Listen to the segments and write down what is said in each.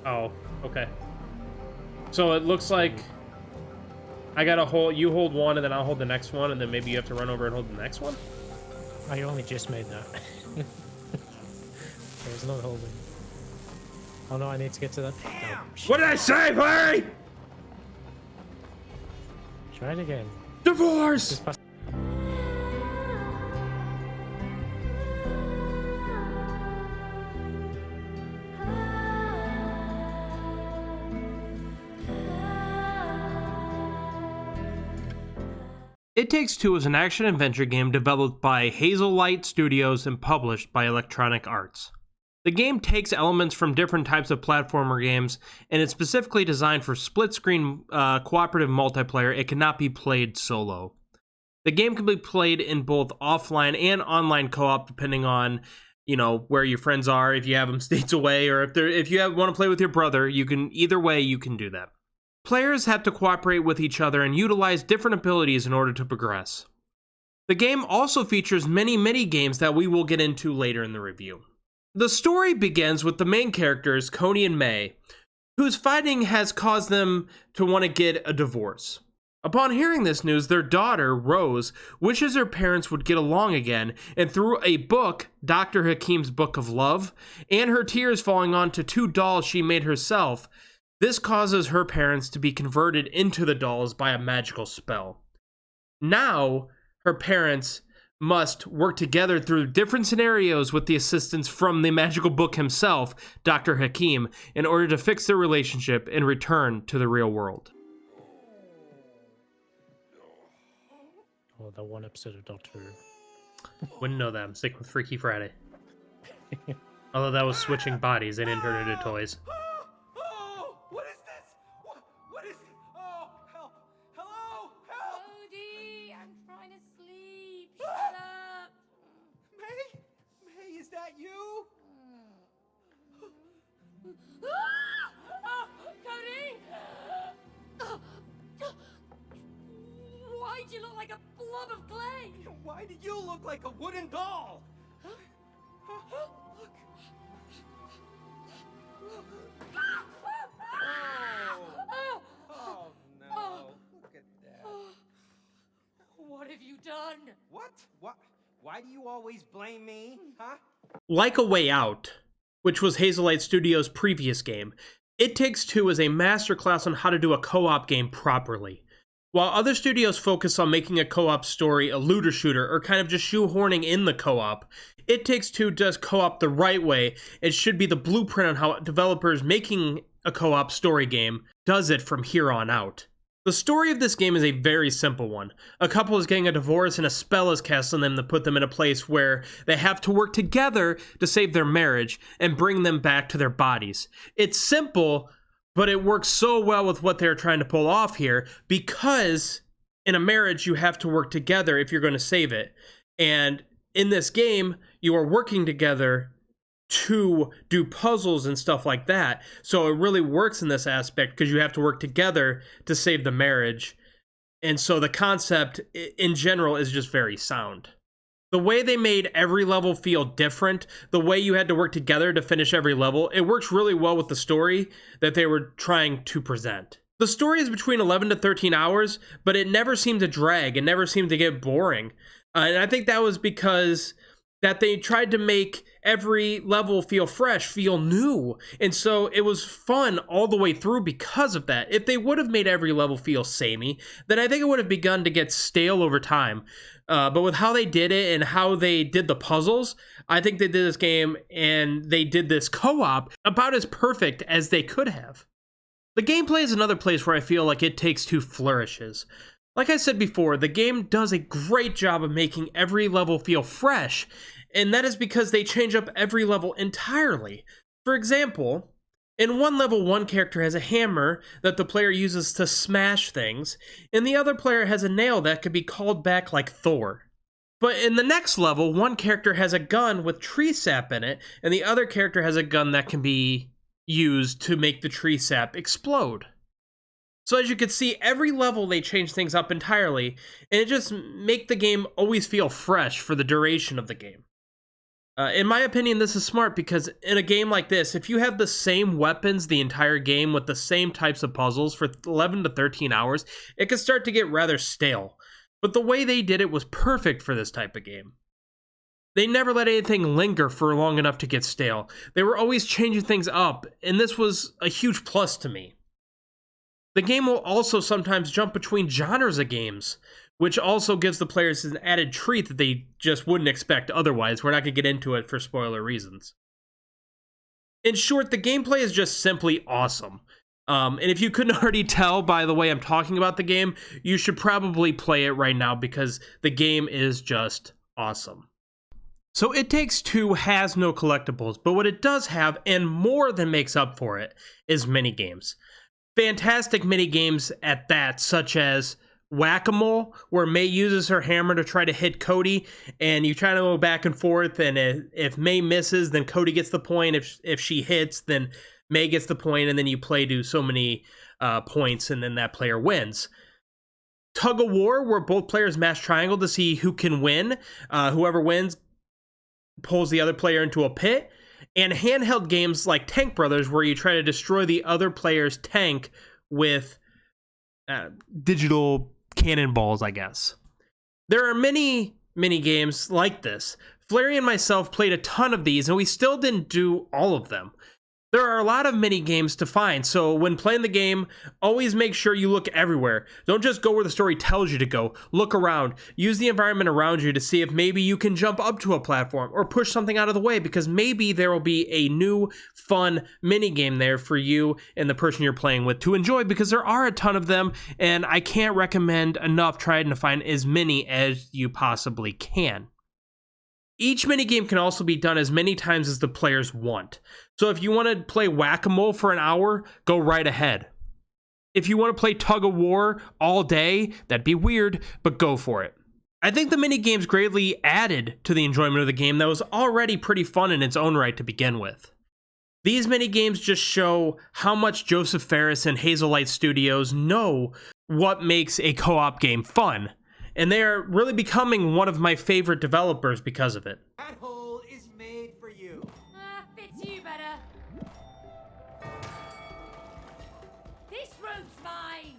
Oh, okay. So it looks like I gotta hold, you hold one, and then I'll hold the next one, and then maybe you have to run over and hold the next one? I only just made that. There's no holding. Oh no, I need to get to that. No, What did I say, Larry? try it again. Divorce! Just pass. It Takes Two is an action-adventure game developed by Hazelight Studios and published by Electronic Arts. The game takes elements from different types of platformer games, and it's specifically designed for split-screen cooperative multiplayer. It cannot be played solo. The game can be played in both offline and online co-op, depending on, you know, where your friends are, if you have them states away, or if you want to play with your brother. You can, either way, you can do that. Players have to cooperate with each other and utilize different abilities in order to progress. The game also features many mini-games that we will get into later in the review. The story begins with the main characters, Coney and May, whose fighting has caused them to want to get a divorce. Upon hearing this news, their daughter, Rose, wishes her parents would get along again, and through a book, Dr. Hakim's Book of Love, and her tears falling onto 2 dolls she made herself, this causes her parents to be converted into the dolls by a magical spell. Now, her parents must work together through different scenarios with the assistance from the magical book himself, Dr. Hakim, in order to fix their relationship and return to the real world. Oh, that one episode of Doctor Who. Wouldn't know that. I'm sticking with Freaky Friday. Although that was switching bodies, they didn't turn into toys. What is this? What is it? Oh, help! Hello! Help! Cody, I'm trying to sleep. Shut up. May? May, is that you? Oh, Cody! Why'd you look like a blob of clay? Why do you look like a wooden doll? Look. Oh no! Look at that. What have you done? What? What? Why do you always blame me? Huh? Like A Way Out, which was Hazelight Studios' previous game, It Takes Two is a masterclass on how to do a co-op game properly. While other studios focus on making a co-op story a looter shooter or kind of just shoehorning in the co-op, It Takes Two does co-op the right way. It should be the blueprint on how developers making a co-op story game does it from here on out. The story of this game is a very simple one. A couple is getting a divorce and a spell is cast on them to put them in a place where they have to work together to save their marriage and bring them back to their bodies. It's simple, but it works so well with what they're trying to pull off here, because in a marriage you have to work together if you're going to save it. And in this game, you are working together to do puzzles and stuff like that. So it really works in this aspect because you have to work together to save the marriage. And so the concept in general is just very sound. The way they made every level feel different, the way you had to work together to finish every level, it works really well with the story that they were trying to present. The story is between 11 to 13 hours, but it never seemed to drag. It never seemed to get boring. And I think that was because that they tried to make every level feel fresh, feel new. And so it was fun all the way through because of that. If they would have made every level feel samey, then I think it would have begun to get stale over time. But with how they did it and how they did the puzzles, I think they did this game and they did this co-op about as perfect as they could have. The gameplay is another place where I feel like It Takes Two flourishes. Like I said before, the game does a great job of making every level feel fresh, and that is because they change up every level entirely. For example, in one level, one character has a hammer that the player uses to smash things, and the other player has a nail that can be called back like Thor. But in the next level, one character has a gun with tree sap in it, and the other character has a gun that can be used to make the tree sap explode. So as you can see, every level they change things up entirely, and it just make the game always feel fresh for the duration of the game. In my opinion, this is smart because in a game like this, if you have the same weapons the entire game with the same types of puzzles for 11 to 13 hours, it can start to get rather stale. But the way they did it was perfect for this type of game. They never let anything linger for long enough to get stale. They were always changing things up, and this was a huge plus to me. The game will also sometimes jump between genres of games, which also gives the players an added treat that they just wouldn't expect otherwise. We're not going to get into it for spoiler reasons. In short, the gameplay is just simply awesome. And if you couldn't already tell by the way I'm talking about the game, you should probably play it right now because the game is just awesome. So It Takes Two has no collectibles, but what it does have, and more than makes up for it, is minigames. Fantastic minigames at that, such as Whack-A-Mole, where May uses her hammer to try to hit Cody, and you try to go back and forth, and if May misses, then Cody gets the point. If she hits, then May gets the point, and then you play to so many points, and then that player wins. Tug of War, where both players mash triangle to see who can win. Whoever wins pulls the other player into a pit. And handheld games like Tank Brothers, where you try to destroy the other player's tank with digital cannonballs, I guess. There are many games like this. Flary and myself played a ton of these, and we still didn't do all of them. There are a lot of mini games to find, so when playing the game, always make sure you look everywhere. Don't just go where the story tells you to go. Look around. Use the environment around you to see if maybe you can jump up to a platform or push something out of the way, because maybe there will be a new, fun mini game there for you and the person you're playing with to enjoy, because there are a ton of them, and I can't recommend enough trying to find as many as you possibly can. Each minigame can also be done as many times as the players want. So if you want to play Whack-A-Mole for an hour, go right ahead. If you want to play Tug of War all day, that'd be weird, but go for it. I think the minigames greatly added to the enjoyment of the game that was already pretty fun in its own right to begin with. These minigames just show how much Joseph Fares and Hazelight Studios know what makes a co-op game fun. And they are really becoming one of my favorite developers because of it. That hole is made for you. Fits you better. This room's mine.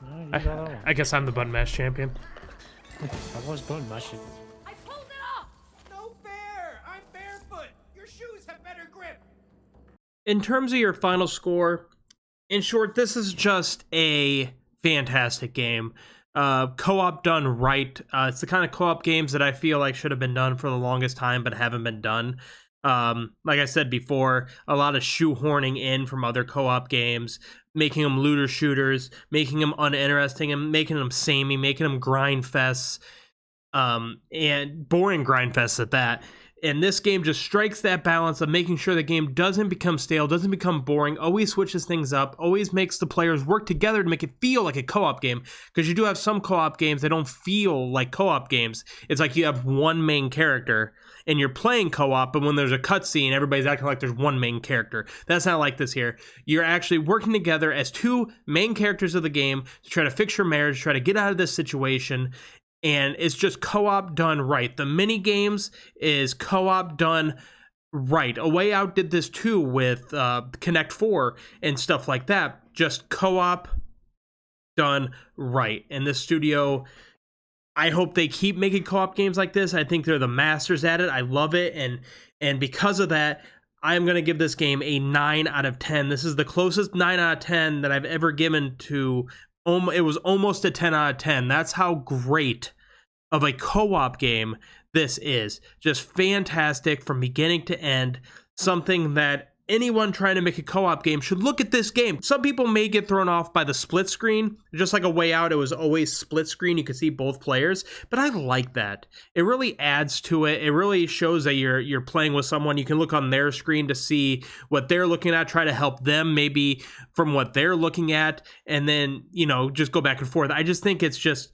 No, you got that one. I guess I'm the button mash champion. I was button mashing. I pulled it off. No fair. I'm barefoot. Your shoes have better grip. In terms of your final score, in short, this is just a fantastic game. Co-op done right. It's the kind of co-op games that I feel like should have been done for the longest time but haven't been done. Like I said before, a lot of shoehorning in from other co-op games, making them looter shooters, making them uninteresting, and making them samey, making them grind fests, and boring grind fests at that. And this game just strikes that balance of making sure the game doesn't become stale, doesn't become boring, always switches things up, always makes the players work together to make it feel like a co-op game. Because you do have some co-op games that don't feel like co-op games. It's like you have one main character and you're playing co-op, but when there's a cutscene, everybody's acting like there's one main character. That's not like this here. You're actually working together as two main characters of the game to try to fix your marriage, try to get out of this situation. And it's just co-op done right. The mini games is co-op done right. A Way Out did this too with Connect 4 and stuff like that. Just co-op done right. And this studio, I hope they keep making co-op games like this. I think they're the masters at it. I love it. And because of that, I'm going to give this game a 9 out of 10. This is the closest 9 out of 10 that I've ever given to. It was almost a 10 out of 10. That's how great of a co-op game this is. Just fantastic from beginning to end. Something that anyone trying to make a co-op game should look at this game. Some people may get thrown off by the split screen. Just like A Way Out, it was always split screen. You could see both players. But I like that. It really adds to it. It really shows that you're playing with someone. You can look on their screen to see what they're looking at, try to help them maybe from what they're looking at, and then, just go back and forth. I just think it's just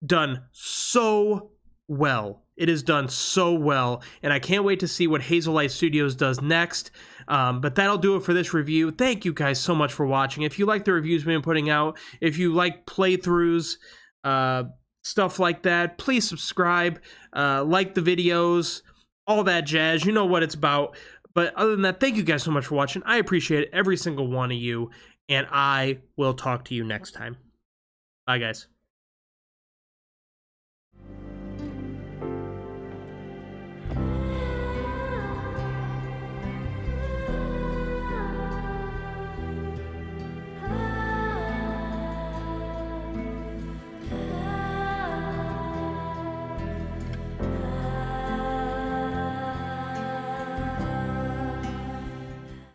done so well. It is done so well, and I can't wait to see what Hazelight Studios does next. But that'll do it for this review. Thank you guys so much for watching. If you like the reviews we've been putting out, if you like playthroughs, stuff like that, please subscribe, like the videos, all that jazz. You know what it's about. But other than that, thank you guys so much for watching. I appreciate every single one of you, and I will talk to you next time. Bye, guys.